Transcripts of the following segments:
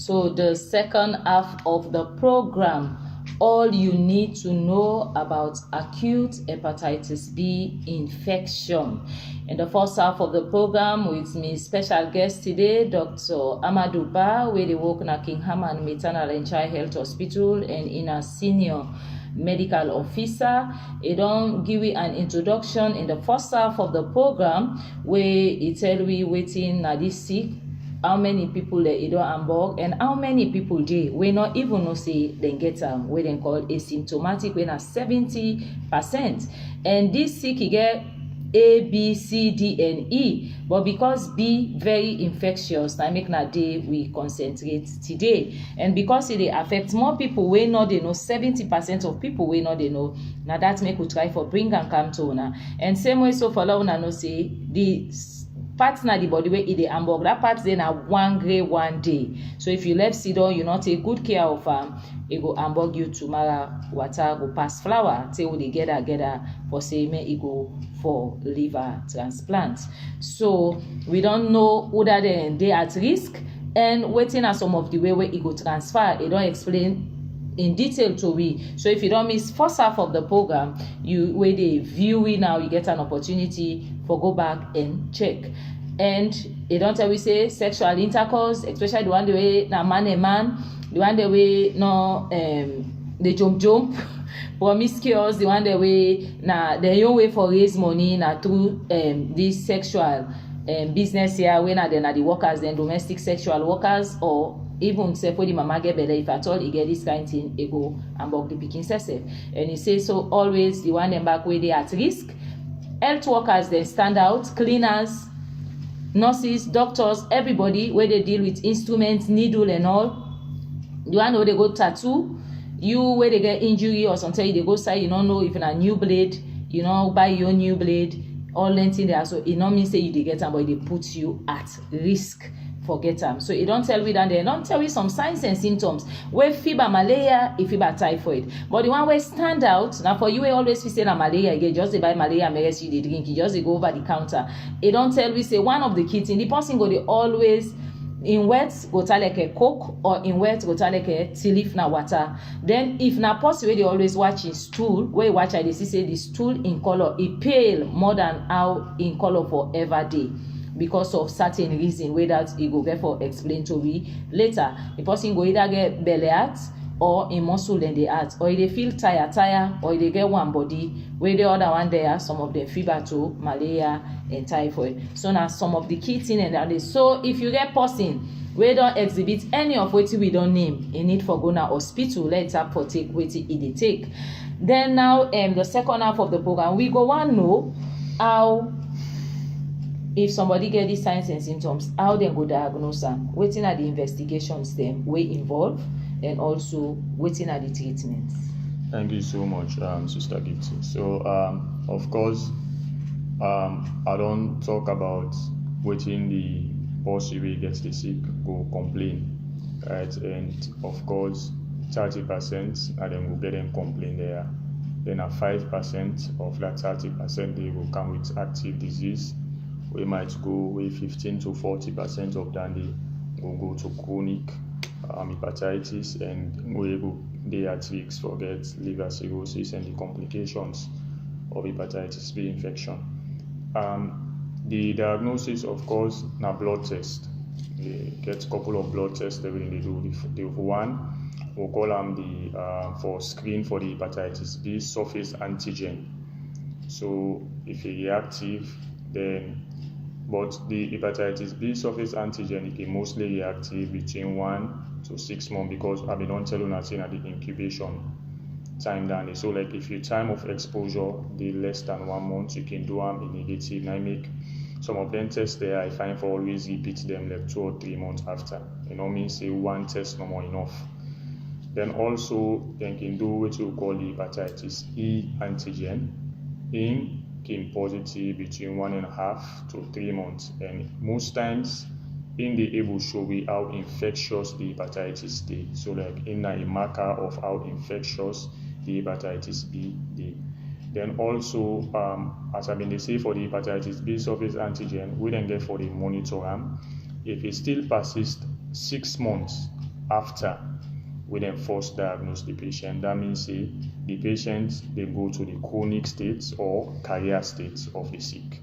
So the second half of the program, all you need to know about acute hepatitis B infection. In the first half of the program, with me special guest today, Dr. Amadou Ba, where they work in Kingham Maternal and Child Health Hospital and in a senior medical officer. It don't give you an introduction in the first half of the program where it tell we waiting at this sick, how many people that you don't onboard and how many people they we not even know say they get where they call asymptomatic when at 70%, and this sick you get A, B, C, D, and E, but because B very infectious, I make that day we concentrate today, and because it affect more people we know they know 70% of people we know they know. Now that make we try for bring and come to una, and same way so for una know say the parts na the body where it the hamburg, that part then are 1 grade 1 day. So if you left seed you not take good care of it go hamburg you tomorrow water go pass flour till they gather for say may it go for liver transplant. So we don't know whether they at risk, and waiting at some of the way where it go transfer, it don't explain in detail to we. So if you don't miss first half of the program, you where they view it now, you get an opportunity for go back and check. And they don't tell we say sexual intercourse, especially the one the way na man and man, the one the way no they jump promiscuous, the one the way na the own way for raise money na through this sexual business here when are the workers, then domestic sexual workers, or even say for the mama get better, if at all he get this kind of thing, he go and bug the picking self. And he say so always the one them back where they at risk. Health workers they stand out, cleaners, nurses, doctors, everybody where they deal with instruments, needle and all. The one where they go tattoo, you where they get injury or something, they go say you don't know if a new blade, you know, buy your new blade, all lengthy there. So it not mean say you they get them, but they put you at risk. Forget them. So it don't tell we that they don't tell you some signs and symptoms where fever malaria, if fever typhoid. But the one where stand out now for you, we always we say na malaria again, just they buy malaria medicine you they drink, you just they go over the counter. It don't tell we say one of the kids in the person go they always in wet go tell like a coke, or in wet go tell like a tea leaf na water. Then if na person where they always watch his stool, where watch I they see say the stool in color it pale more than how in color for ever day, because of certain reason where that it go get for explain to me later. The person go either get belly heart or in muscle in the heart, or they feel tired, or they get one body where the other one there some of the fever to malaria and typhoid. So now some of the key thing and that is, so if you get person we don't exhibit any of what we don't name, you need for go now hospital, let's up for take what it take. Then now the second half of the program we go want know how, if somebody get these signs and symptoms, how they go diagnose them, waiting at the investigations them we involve, and also waiting at the treatments. Thank you so much, Sister Gifty. So of course I don't talk about waiting the person who gets the sick go complain, right? And of course 30% and then we'll get them complain there. Then a 5% of that 30% they will come with active disease. We might go with 15 to 40% of them will go to chronic hepatitis, and they at risk for get liver cirrhosis and the complications of hepatitis B infection. The diagnosis, of course, na blood test. They get a couple of blood tests they do. The one we'll call them the for screen for the hepatitis B surface antigen. So if it's reactive, then but the hepatitis B surface antigen is mostly reactive between 1 to 6 months, because I don't tell you nothing at the incubation time down. So like if your time of exposure the less than 1 month, you can do them in negative. Now I make some of them tests there I find for always repeat them like 2 or 3 months after. You know mean say one test no more enough. Then also they can do what you call the hepatitis E antigen in came positive between 1.5 to 3 months, and most times in the able show we how infectious the hepatitis D. So like in a marker of how infectious the hepatitis B D. Then also as I've been say for the hepatitis B surface antigen, we then get for the monitor if it still persists 6 months after we then first diagnose the patient. That means the patient, they go to the chronic states or carrier states of the sick.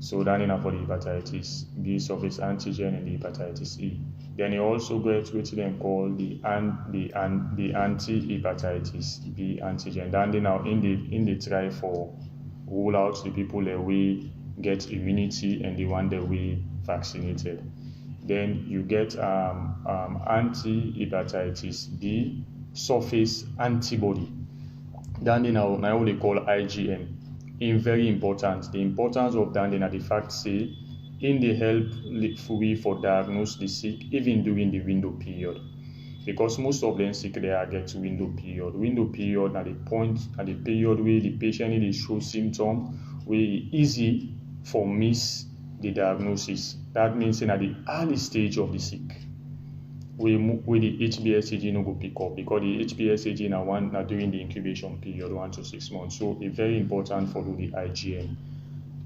So that is for the hepatitis B surface antigen and the hepatitis E. Then you also get what they call the anti-hepatitis B antigen. Then they now in the try for rule out the people that we get immunity and the one that we vaccinated. Then you get anti-hepatitis B surface antibody. Then they now what they call IgM. Very important. The importance of that is the fact say in the help we for diagnose the sick even during the window period, because most of them sick they are get window period. Window period at the point at the period where the patient is show symptom where easy for miss the diagnosis. That means at the early stage of the sick where the HbSAg no go pick up, because the HbSAg now during the incubation period 1 to 6 months. So it's very important for the IgM.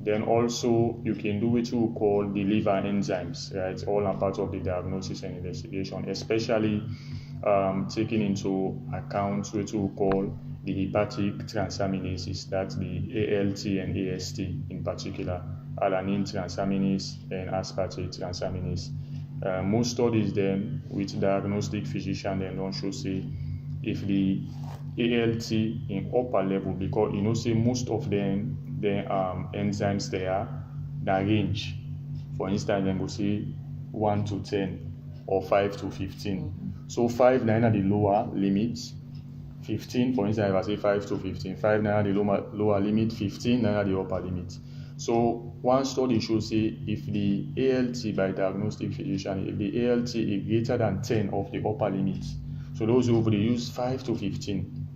Then also you can do what you call the liver enzymes, right? All are part of the diagnosis and investigation, especially taking into account what you call the hepatic transaminases, that's the ALT and AST in particular, alanine transaminase and aspartate transaminase. Most studies then with diagnostic physician then don't show say if the ALT in upper level, because you know say most of them the enzymes there that range. For instance, then go say 1 to 10 or 5 to 15. So 5 9 are the lower limit. 15, for instance, if I say 5 to 15, 5 9 are the lower limit, 15 9 are the upper limit. So one study shows say if the ALT by diagnostic physician, if the ALT is greater than 10 of the upper limit, so those who they use 5 to 15,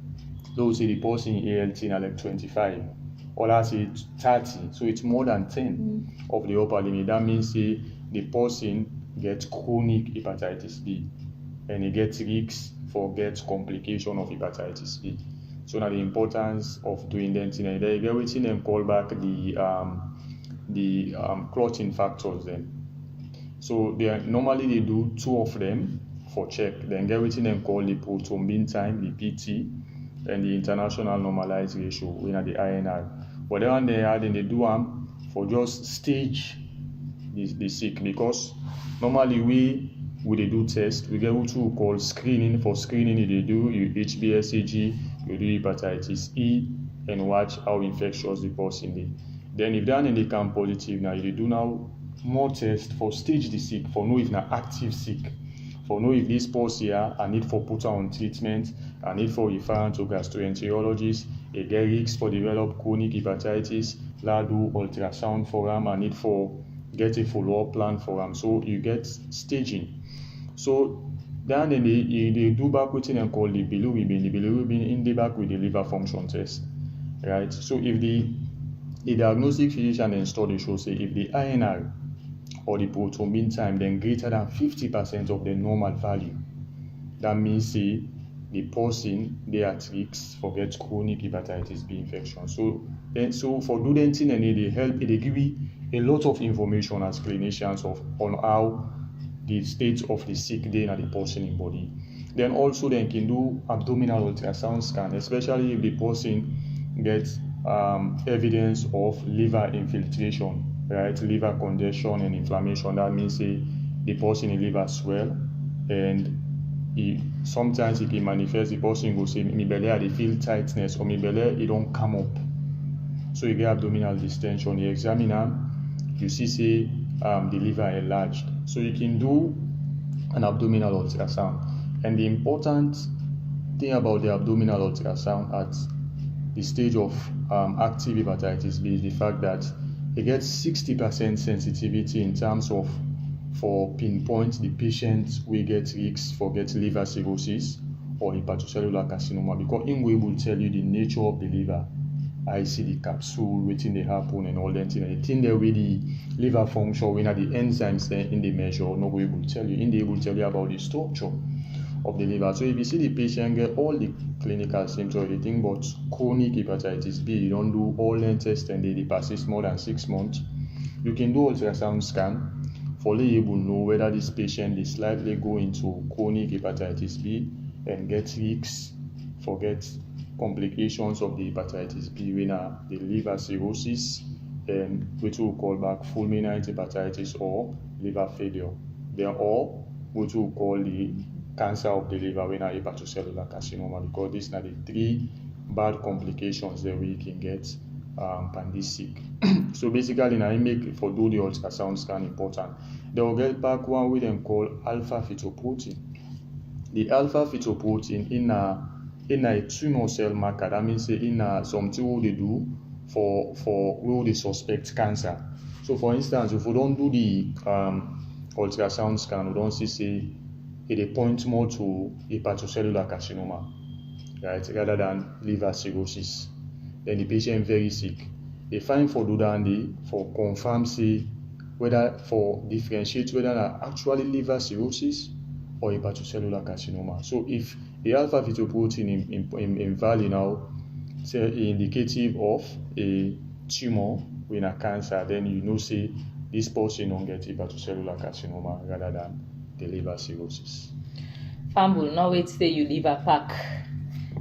those say the person ALT are like 25, or let's say 30, so it's more than 10 of the upper limit. That means say the person gets chronic hepatitis B, and he gets risks for complication of hepatitis B. So now the importance of doing that, they get waiting and call back the clotting factors then. So normally they do 2 of them for check. Then get waiting and call the prothrombin time, the PT, and the international normalized ratio, we are the INR. But then they do them for just stage the sick, because normally we they do test, we get what we call screening. For screening they do HbSAg, you do hepatitis E, and watch how infectious the person is. Then if they in come positive, now you do now more tests for stage the sick, for know if na active sick, for know if this person here I need for put on treatment, I need for refer to gastroenterologist, a get risks for develop chronic hepatitis, la do ultrasound for them, I need for get a follow-up plan for them. So you get staging. So then they do back with and call the bilirubin. The bilirubin in the back with the liver function test, right? So if the diagnostic physician then study shows say if the INR or the prothrombin time then greater than 50% of the normal value, that means say the person they are at risk for get chronic hepatitis B infection. So for do the thing and they help, they give you a lot of information as clinicians on how the state of the sick day and the person in body. Then also they can do abdominal ultrasound scan, especially if the person gets evidence of liver infiltration, right? Liver congestion and inflammation. That means the person in liver swell, and sometimes it can manifest. The person go say, "My belly they feel tightness," or "My belly it don't come up." So you get abdominal distension. You examine them, you see say the liver enlarged. So you can do an abdominal ultrasound. And the important thing about the abdominal ultrasound at the stage of active hepatitis B is the fact that it gets 60% sensitivity in terms of for pinpoint the patient will get risks for get liver cirrhosis or hepatocellular carcinoma, because in we will tell you the nature of the liver. I see the capsule, waiting they happen and all that thing. The thing there with the liver function, when are the enzymes there in the measure, no way will tell you. In they will tell you about the structure of the liver. So if you see the patient get all the clinical symptoms, you think about chronic hepatitis B, you don't do all the tests and they persist more than 6 months, you can do ultrasound scan for able know whether this patient is likely go into chronic hepatitis B and get risks for get complications of the hepatitis B, when the liver cirrhosis, and which we call back fulminant hepatitis or liver failure. They are all what we call the cancer of the liver, when hepatocellular carcinoma, because these are the three bad complications that we can get pandemic. So basically, now I make for do the ultrasound scan important. They will get back one we then call alpha fetoprotein. The alpha fetoprotein in a tumor cell marker. That means in something they do for who they suspect cancer. So for instance, if we don't do the ultrasound scan, we don't see it point more to hepatocellular carcinoma, right, rather than liver cirrhosis. Then the patient very sick. They find for do that for confirm say whether for differentiate whether actually liver cirrhosis or hepatocellular carcinoma. So if the alpha fetoprotein in value now say indicative of a tumor with a cancer, then you know say this person don't get hepatocellular carcinoma rather than the liver cirrhosis. Fambul, now wait till you liver pack.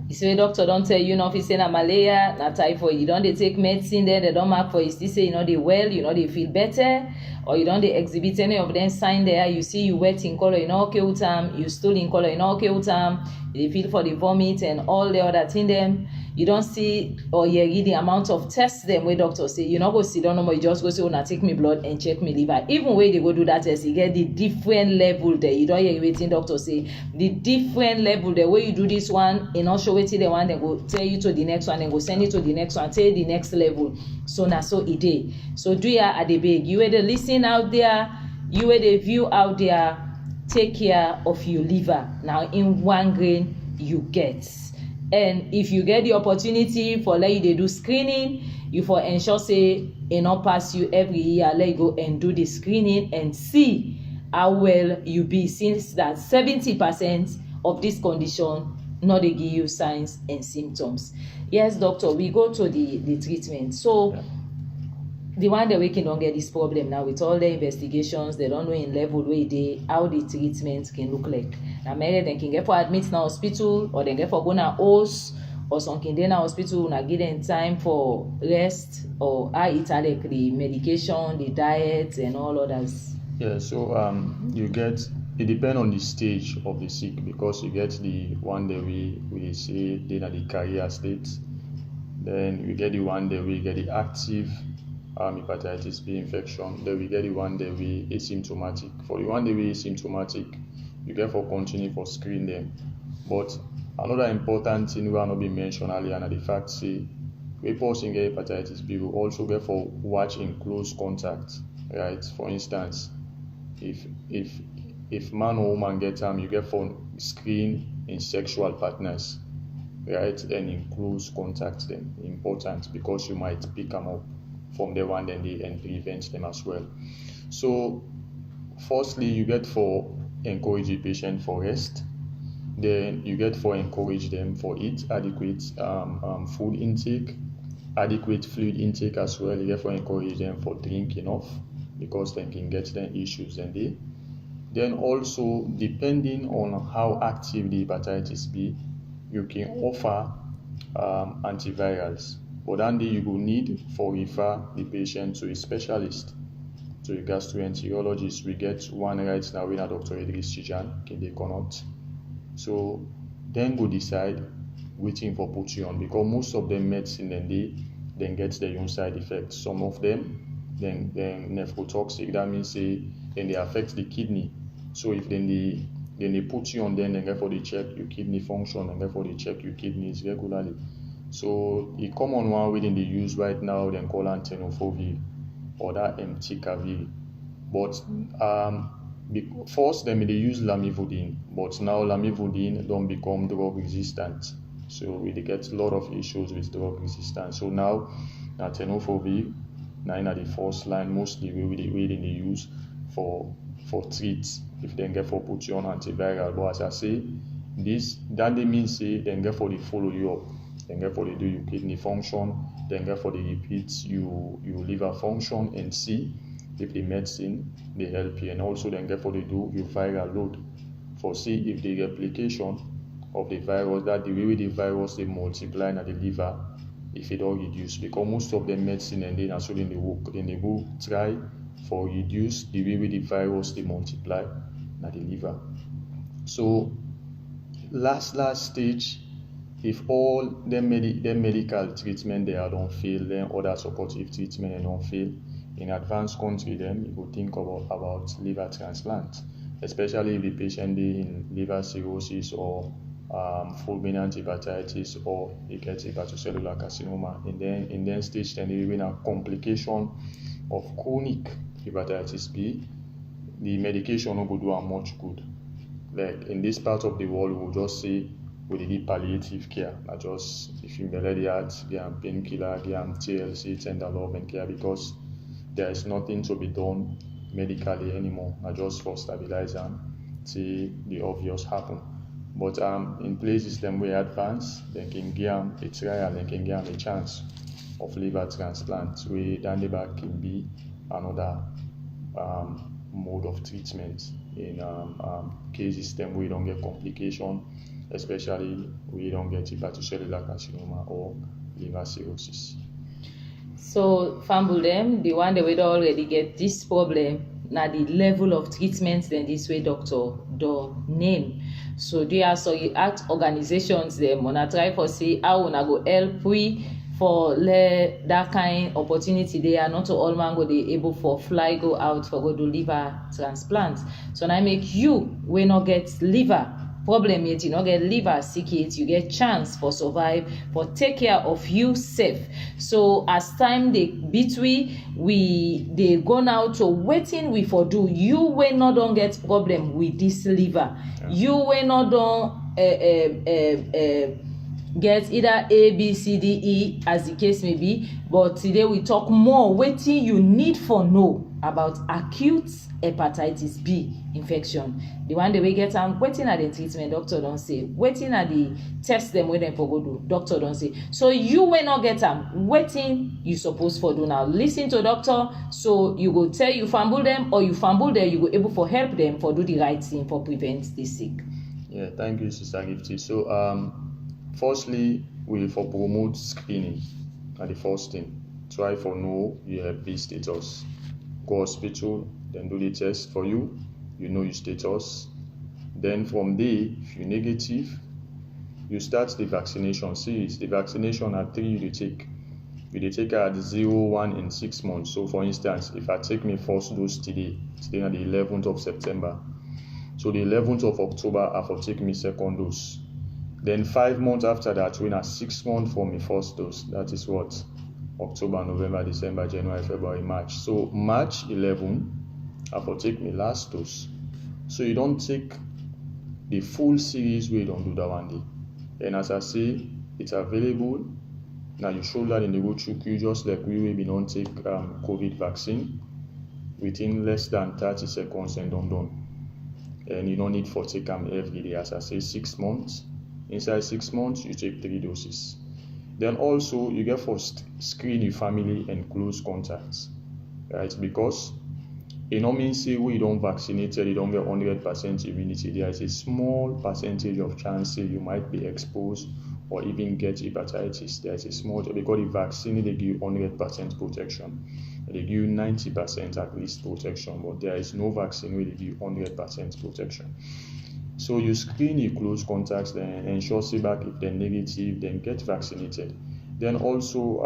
You say doctor don't tell you if it's na malaria, na typhoid, you don't they take medicine there, they don't mark for you, still say they well, they feel better, or you don't they exhibit any of them sign there, you see you wet in color, okay with them, you stool in color, okay with them, you feel for the vomit and all the other thing them, you don't see or you read the amount of tests them where doctors say, you not go sit down no more, you just go say, take me blood and check me liver. Even when they go do that test, you get the different level there. You don't hear waiting doctor say the different level there. Where you do this one, and not show it to the one, then go tell you to the next one, then go send you to the next one, tell the next level. So now so it day. So do ya at the big. You had the listen out there, you had the view out there, take care of your liver. Now in 1 grain you get. And if you get the opportunity for let you they do screening, you for ensure say it not pass you every year, let you go and do the screening and see how well you be, since that 70% of this condition not they give you signs and symptoms. Yes, doctor, we go to the treatment. So the one that we can don't get this problem now with all the investigations, they don't know in level where they how the treatment can look like. Now maybe they can get for admit in hospital, or they get for go na house, or some can then hospital na give them time for rest, or how it like the medication, the diet and all others. Yeah, so you get it depends on the stage of the sick, because you get the one that we say they are the carrier state, then we get the one that we get the active hepatitis B infection, then we get the one that we asymptomatic. For the one that we asymptomatic, you get for continue for screen them. But another important thing we are not being mentioned earlier, and the fact say we person get hepatitis B will also get for watch in close contact, right? For instance, if man or woman get you get for screen in sexual partners, right? And in close contact them important, because you might pick them up from the one and prevent them as well. So firstly, you get for encourage the patient for rest, then you get for encourage them for eat adequate food intake, adequate fluid intake as well. You get for encourage them for drink enough, because they can get them issues and they. Then also, depending on how active the hepatitis B, you can offer antivirals. But then you will need for refer the patient to a specialist, to a gastroenterologist. We get one right now with Dr. Idris Chijan, can they connect? So then go decide waiting for put you on, because most of them medicine then get their own side effects. Some of them then nephrotoxic, that means then they affect the kidney. So if then they put you on, then they for they check your kidney function, and therefore they check your kidneys regularly. So the common one within the use right now, then call tenofovir or that emticavir. But first then they use lamivudine, but now lamivudine don't become drug resistant. So we get a lot of issues with drug resistance. So now tenofovir, now in the first line mostly we in the use for treat if they get for put you on antiviral. But as I say, that they mean say then get for the follow you up. Then get for the do your kidney function, then get for the repeat your liver function, and see if the medicine they help you, and also then therefore they do your viral load for see if the replication of the virus, that the way the virus they multiply in the liver, if it don't reduce, because most of the medicine and then also then they go try for reduce the way the virus they multiply in the liver. So last stage, if all the medical treatment they don't fail, then other supportive treatment they don't fail, in advanced country then you could think about liver transplant, especially if the patient is in liver cirrhosis or fulminant hepatitis, or he gets hepatocellular carcinoma. In then stage then even a complication of chronic hepatitis B, the medication no go do much good. Like in this part of the world, we'll just say we need palliative care. Not just if you melody heart, give them painkiller, give them TLC, tender love and care, because there is nothing to be done medically anymore. Not just for stabilize them till the obvious happen. But in places them way advanced, they can give them a trial, they can give them a chance of liver transplant, where then the back can be another mode of treatment in cases them we don't get complication, especially we don't get hepatocellular carcinoma or liver cirrhosis. So famble them, the one that we already get this problem, now the level of treatment then this way doctor do name. So there are so act organizations them wanna try for see how wanna go help we for that kind opportunity. They are not all man go they able for fly go out for go do liver transplant. So now make you we not get liver problem yet, you not get liver sick yet, you get chance for survive, for take care of you safe. So as time they between they go now to waiting we for do you will not don't get problem with this liver. Yeah. You will not don't get either A, B, C, D, E as the case may be, but today we talk more waiting you need for know about acute hepatitis B infection. The one that we get waiting at the treatment, doctor don't say. Waiting at the test them when they for go do, doctor don't say. So you will not get waiting you supposed for do now. Listen to doctor, so you go tell you fumble them, or you fumble there, you go able for help them for do the right thing for prevent the sick. Yeah, thank you, Sister Gifty. So firstly, we for promote screening. And the first thing, try for know your Hep B status. Go hospital, then do the test for you. You know your status. Then from there, if you're negative, you start the vaccination series. The vaccination at 3 you take. You take at 0, 1, and 6 months. So for instance, if I take my first dose today at the 11th of September. So the 11th of October, I will take my second dose. Then 5 months after that, when I 6 months for my first dose, that is what? October, November, December, January, February, March. So March 11, I will take my last dose. So you don't take the full series where you don't do that one day. And as I say, it's available. Now you show that in the go through you just like we will be don't take COVID vaccine within less than 30 seconds and done. And you don't need for take them every day. As I say, 6 months. Inside 6 months, you take 3 doses. Then also, you get first screen your family and close contacts, right? Because it don't mean say we don't vaccinate, you don't get 100% immunity. There is a small percentage of chance you might be exposed or even get hepatitis. There is a small, because the vaccine they give you 100% protection. They give you 90% at least protection, but there is no vaccine where they give you 100% protection. So you screen your close contacts, then ensure see back if they're negative, then get vaccinated. Then also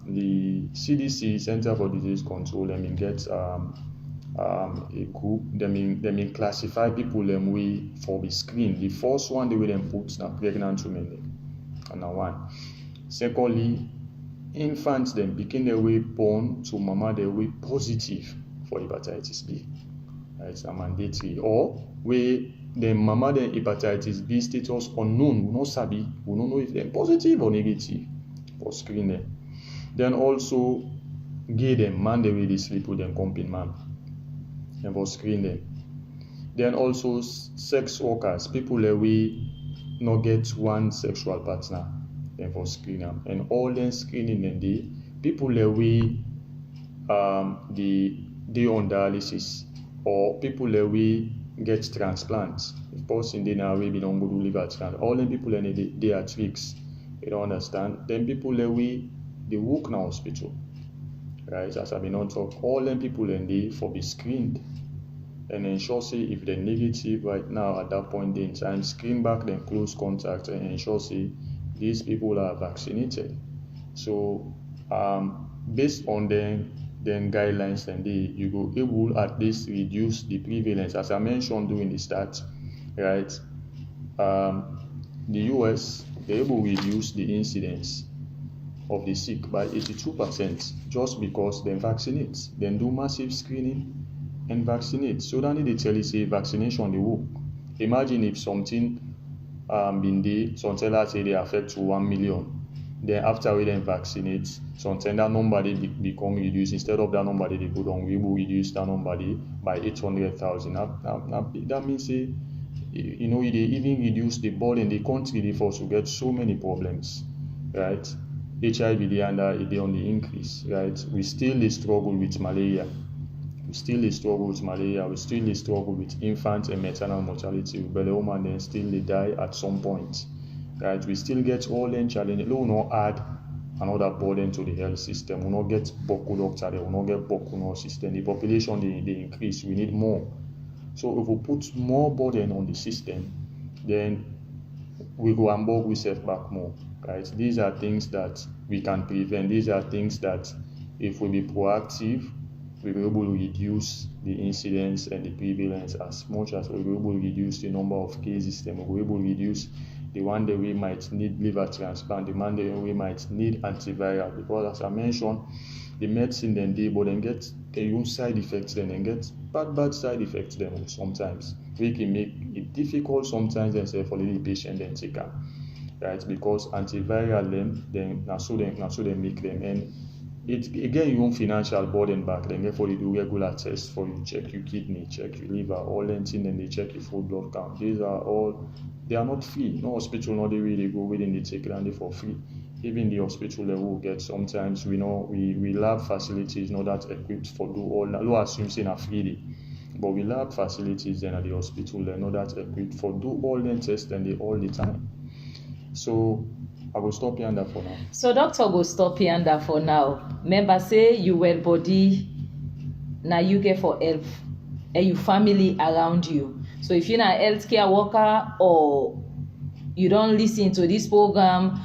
the CDC, Center for Disease Control, get a group. They may classify people them way for the screen. The first one they will then put now pregnant women, and now one. Secondly, infants then begin their way born to mama their way positive for hepatitis B. It's a mandatory, or where the mama the hepatitis B status unknown, we not sabi, we don't know if they're positive or negative for screen them. Then also gay them, man the way they sleep with them, comping man, and for screen them. Then also sex workers, people that we not get one sexual partner, then for screen them. And all them screening and the people that we the they on dialysis, or people that we get transplants. If person they now we don't go to liver transplant, all them people they are tricks. You don't understand. Then people that we they work in hospital, right? As I've been on talk, all them people and they for be screened and ensure say if they're negative right now at that point in time, screen back them close contact and ensure say these people are vaccinated. So based on them guidelines and you go able at least reduce the prevalence, as I mentioned during the start, right? The US they able to reduce the incidence of the sick by 82% just because they vaccinate, then do massive screening and vaccinate. So that need to tell you say vaccination they work. Imagine if something been there, something let's say they affect to 1 million. Then after we then vaccinate, something that number they become reduced. Instead of that number they put on, we will reduce that number by 800,000. That means say, they even reduce the burden the country they force to get so many problems, right? HIV they on the increase, right? We still struggle with malaria. We still struggle with infant and maternal mortality. Belly woman then still they die at some point. Right? We still get all them challenges. We will not add another burden to the health system. We will not get boku doctor, we will not get boku nurse system. The population they increase. We need more. So if we put more burden on the system, then we go and bog ourselves back more. Right? These are things that we can prevent. These are things that if we be proactive, we will be able to reduce the incidence and the prevalence as much as we will be able to reduce the number of cases. Then we will be able to reduce the one that we might need liver transplant, the one that we might need antiviral, because as I mentioned, the medicine then but then get their own side effects, then get bad side effects then sometimes. We can make it difficult sometimes and say for the patient then take them, right? Because antiviral then now so they make them, and it again your own financial burden back. Then therefore they do regular tests for you, check your kidney, check your liver, all them things, then they check your full blood count. These are all, they are not free. No hospital, not they really go within the take and they for free. Even the hospital level get sometimes we lab facilities not that equipped for do all that. Low assume saying are free, but we lab facilities then at the hospital they're not that equipped for do all them tests and they all the time. So I will stop here and there for now. So doctor will stop here and there for now. Remember say you Wel Bodi, now you get for help and your family around you. So if you're not a healthcare worker or you don't listen to this program,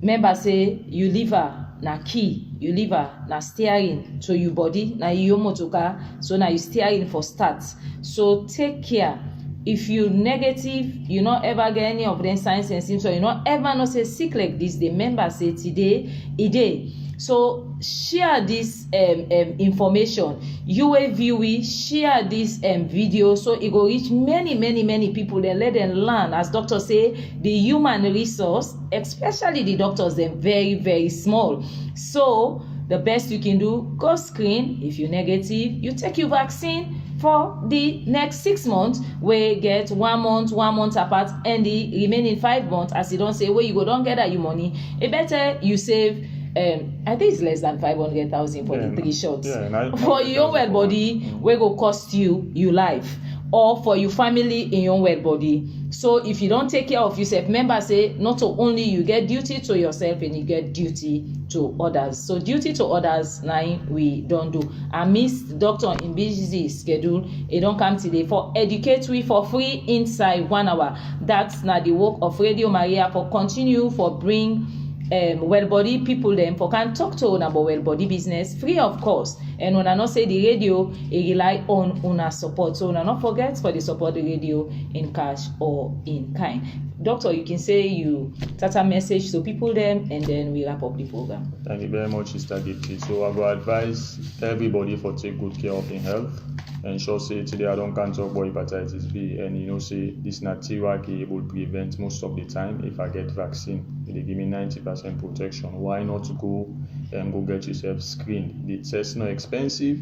remember say you liver na key, you liver na steering to your body, na your motoka, so now you steering for start. So take care. If you negative, you not ever get any of them signs and symptoms, you not ever not say sick like this, the member say today, a day. So share this information. You will view it, share this video so it will reach many people. Then let them learn. As doctors say, the human resource, especially the doctors, they're very small. So the best you can do, go screen. If you're negative, you take your vaccine for the next 6 months. We get 1 month apart, and the remaining 5 months, as you don't say where you go don't get that your money. It better you save. I think it's less than 500,000 for the 3 shots. For your Wel Bodi, we go cost you your life, or for your family in your Wel Bodi. So if you don't take care of yourself, remember say not only you get duty to yourself and you get duty to others. So duty to others, now we don't do. I miss doctor in busy schedule. It don't come today for educate we for free inside 1 hour. That's not the work of Radio Maria for continue for bring Wel Bodi people them for can talk to una about Wel Bodi business free of course. And when I not say the radio, it rely on una support. So una not forget for the support the radio in cash or in kind. Doctor, you can say you tata message to people them, and then we wrap up the program. Thank you very much, Sister Gipsy. So I will advise everybody for take good care of their health. And sure say today I don't can talk about hepatitis B, and say this Natiwaki able to prevent most of the time. If I get vaccine, they give me 90% protection. Why not go and go get yourself screened? The test not expensive.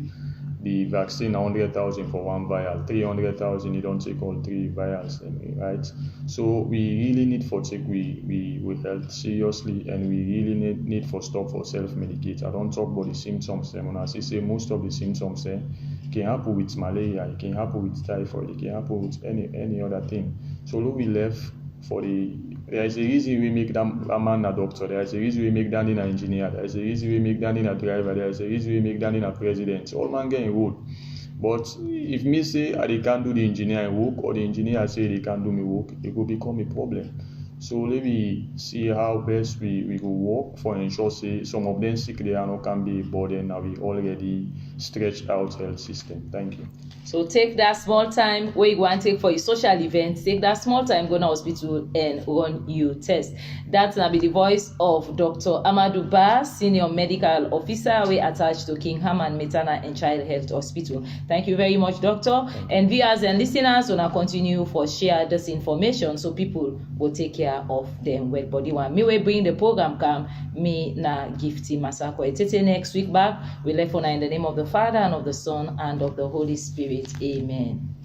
the vaccine 100,000 for one vial, 300,000 you don't take all 3 vials, right? So we really need for take we health seriously, and we really need for stop for self-medicate. I don't talk about the symptoms. When I say most of the symptoms can happen with malaria, it can happen with typhoid, it can happen with any other thing. So we left for there is a reason we make that a man a doctor, there is a reason we make that in an engineer, there is a reason we make that in a driver, there is a reason we make that in a president. All man get enrolled. But if me say they can't do the engineering work, or the engineer say they can't do me work, it will become a problem. So let me see how best we will work for ensure say some of them sick they are not can be a burden, and we already stretched out health system. Thank you. So take that small time where you want to take for your social events, take that small time, go to hospital and run your test. That's gonna be the voice of Dr. Amadou Ba, Senior Medical Officer, we attached to King Herman Maternal and Child Health Hospital. Thank you very much, Doctor. And viewers and listeners, we'll continue for share this information so people will take care of them. Well, body one. Me we bring the program come, me na gifty masako. It's next week back. We left for now in the name of the Father and of the Son and of the Holy Spirit. Amen.